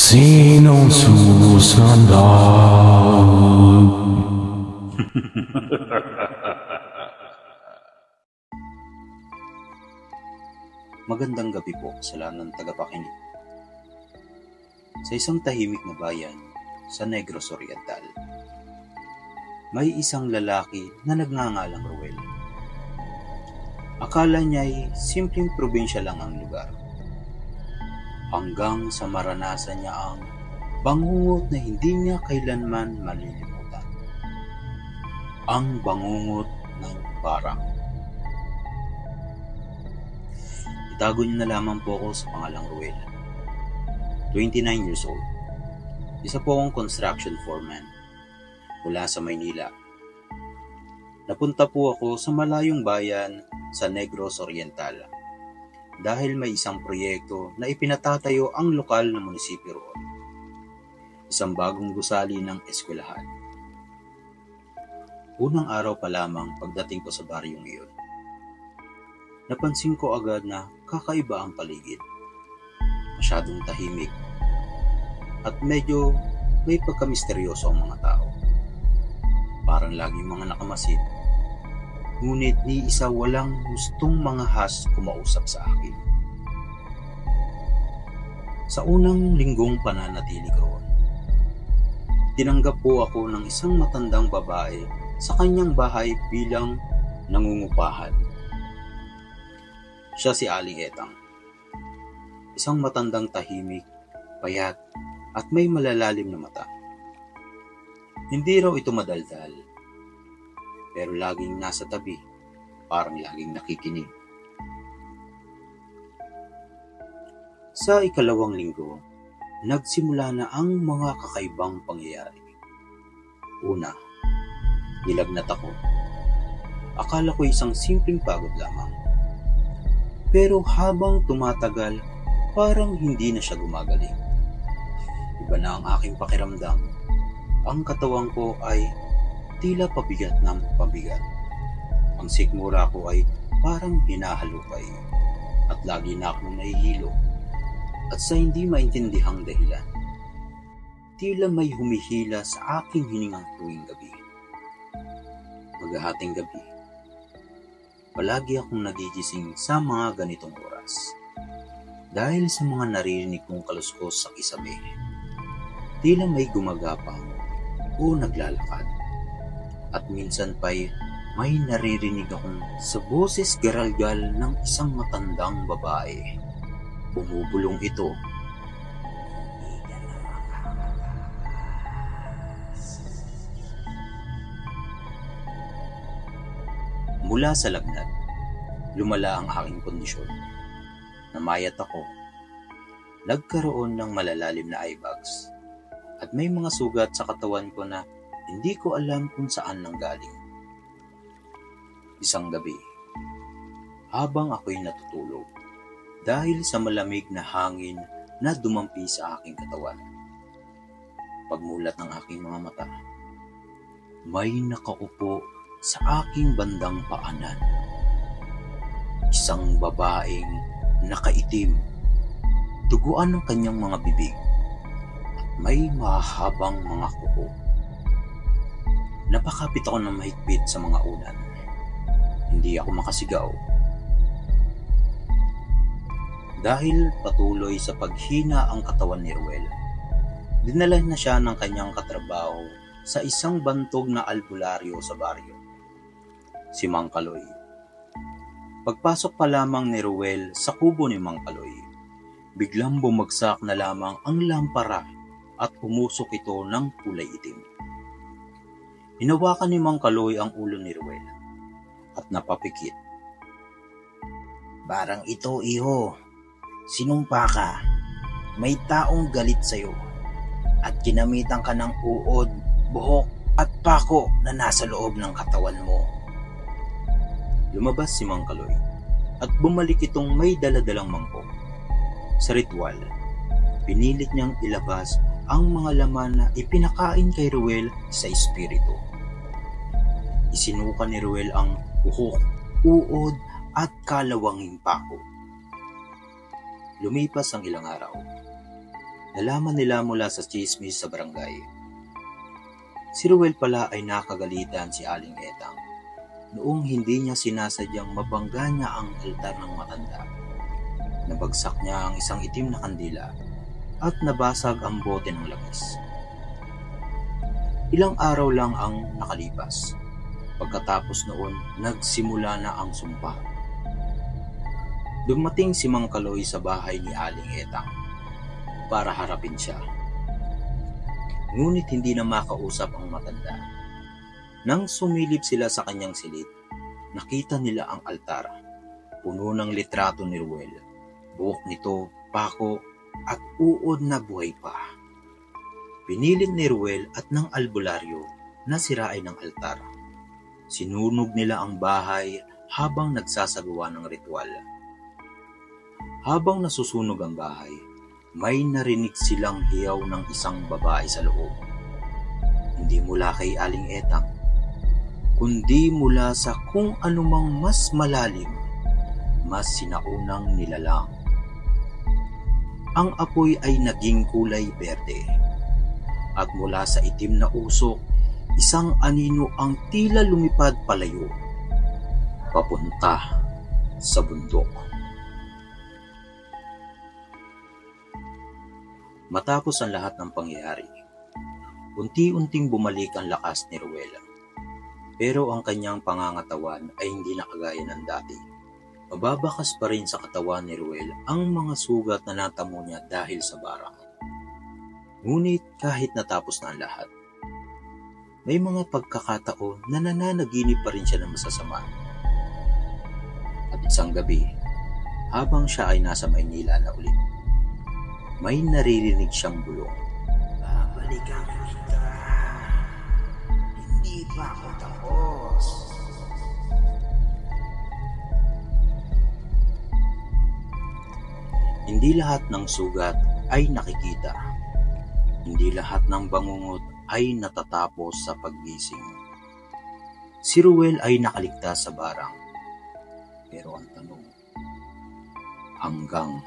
Sinong susunod? Magandang gabi po sa lahat ng tagapakinig. Sa isang tahimik na bayan sa Negros Oriental, may isang lalaki na nagngangalang Ruel. Akala niya'y simpleng probinsya lang ang lugar. Hanggang sa maranasan niya ang bangungot na hindi niya kailanman malilimutan. Ang bangungot ng barang. Itago niyo na lamang po ako sa pangalang Ruel. 29 years old. Isa po akong construction foreman mula sa Maynila. Napunta po ako sa malayong bayan sa Negros Oriental dahil may isang proyekto na ipinatatayo ang lokal na munisipyo roon. Isang bagong gusali ng eskwelahan. Unang araw pa lamang pagdating ko sa baryong iyon, napansin ko agad na kakaiba ang paligid. Masyadong tahimik at medyo may pagkamisteryoso ang mga tao. Parang laging mga nakamasid. Ngunit ni isa walang gustong manghahas kumausap sa akin. Sa unang linggong pananatili ko roon, tinanggap po ako ng isang matandang babae sa kanyang bahay bilang nangungupahan. Siya si Aling Etang. Isang matandang tahimik, payat, at may malalalim na mata. Hindi raw ito madaldal, pero laging nasa tabi, parang laging nakikinig. Sa ikalawang linggo, nagsimula na ang mga kakaibang pangyayari. Una, nilagnat ako. Akala ko isang simpleng pagod lamang. Pero habang tumatagal, parang hindi na siya gumagaling. Iba na ang aking pakiramdam. Ang katawan ko ay tila pabigat ng pabigat. Ang sikmura ko ay parang hinahalukay at lagi na akong nahihilo. At sa hindi maintindihang dahilan, tila may humihila sa aking hiningang tuwing gabi. Maghahating gabi, palagi akong nagigising sa mga ganitong oras dahil sa mga naririnig kong kaluskos sa kisabi. Tila may gumagapang o naglalakad. At minsan pa'y may naririnig akong sa boses garalgal ng isang matandang babae. Bumubulong ito. Mula sa lagnat, lumala ang aking kondisyon. Namayat ako. Nagkaroon ng malalalim na eye bags. At may mga sugat sa katawan ko na hindi ko alam kung saan nanggaling. Isang gabi, habang ako'y natutulog, dahil sa malamig na hangin na dumampi sa aking katawan, pagmulat ng aking mga mata, may nakaupo sa aking bandang paanan. Isang babaeng nakaitim, duguan ng kanyang mga bibig, at may mahabang mga kuko. Napakapit ako ng mahigpit sa mga unan. Hindi ako makasigaw. Dahil patuloy sa paghina ang katawan ni Ruel, dinala na siya ng kanyang katrabaho sa isang bantog na albularyo sa baryo, si Mang Kaloy. Pagpasok pa lamang ni Ruel sa kubo ni Mang Kaloy, biglang bumagsak na lamang ang lampara at umusok ito ng kulay itim. Hinawakan ni Mang Kaloy ang ulo ni Ruel at napapikit. Barang ito, iho. Sinumpa ka. May taong galit sa'yo at ginamitan ka ng uod, buhok at pako na nasa loob ng katawan mo. Lumabas si Mang Kaloy at bumalik itong may daladalang mangkok. Sa ritual, pinilit niyang ilabas ang mga laman na ipinakain kay Ruel sa espiritu. Isinuka ni Ruel ang buhok, uod at kalawanging pako. Lumipas ang ilang araw. Nalaman nila mula sa chismis sa barangay. Si Ruel pala ay nakagalitan si Aling Etang noong hindi niya sinasadyang mabangga niya ang altar ng matanda. Nabagsak niya ang isang itim na kandila at nabasag ang bote ng langis. Ilang araw lang ang nakalipas. Pagkatapos noon, nagsimula na ang sumpa. Dumating si Mang Kaloy sa bahay ni Aling Etang para harapin siya. Ngunit hindi na makausap ang matanda. Nang sumilip sila sa kanyang silid, nakita nila ang altar, puno ng litrato ni Ruel. Buhok nito, pako, at uod na buhay pa. Pinilit ni Ruel at ng albularyo na sirain ang altar. Sinunog nila ang bahay habang nagsasagawa ng ritual. Habang nasusunog ang bahay, may narinig silang hiyaw ng isang babae sa loob. Hindi mula kay Aling Etang, kundi mula sa kung anumang mas malalim, mas sinaunang nilalang. Ang apoy ay naging kulay berde, at mula sa itim na usok, isang anino ang tila lumipad palayo, papunta sa bundok. Matapos ang lahat ng pangyayari, unti-unting bumalik ang lakas ni Ruel. Pero ang kanyang pangangatawan ay hindi na kagaya ng dati. Mababakas pa rin sa katawan ni Ruel ang mga sugat na natamo niya dahil sa barang. Ngunit kahit natapos na ang lahat, may mga pagkakataon na nananaginip pa rin siya ng masasama. At isang gabi, habang siya ay nasa Maynila na ulit, may naririnig siyang bulong. Babalikan kita. Hindi pa ako tapos. Hindi lahat ng sugat ay nakikita. Hindi lahat ng bangungot ay natatapos sa paggising. Si Ruel ay nakaligtas sa barang. Pero ang tanong, hanggang